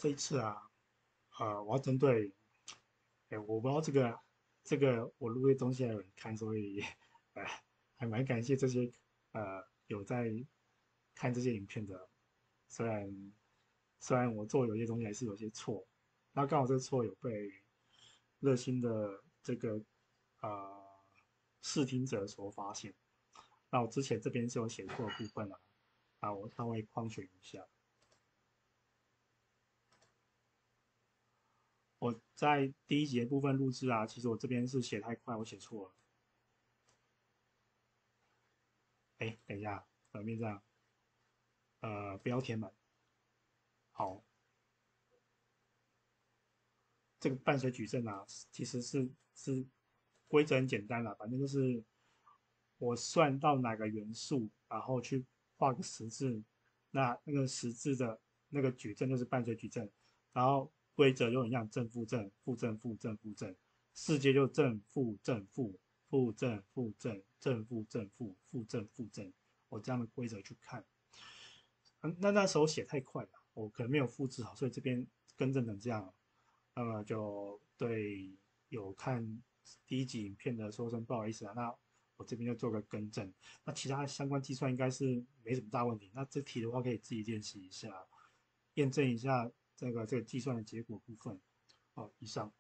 这一次啊，我要针对，哎，我不知道这个我录的东西还有人看，所以呃，还蛮感谢这些有在看这些影片的，虽然我做有些东西还是有些错，那刚好这个错有被热心的这个呃视听者所发现，那我之前这边是有写错的部分我稍微框选一下。我在第一节部分录制其实我这边是写太快，我写错了。哎，等一下，表面这样，不要填满。好，这个伴随矩阵其实是规则很简单反正就是我算到哪个元素，然后去画个十字，那个十字的那个矩阵就是伴随矩阵，然后规则又一样，正负正，负正负正负正，世界就正负正负，负正负正，正负正负，负正负正，我这样的规则去看。那时候写太快了，我可能没有复制好，所以这边更正成这样，那么就对有看第一集影片的说声不好意思那我这边就做个更正。那其他相关计算应该是没什么大问题。那这题的话可以自己练习一下，验证一下这个计算的结果部分。以上。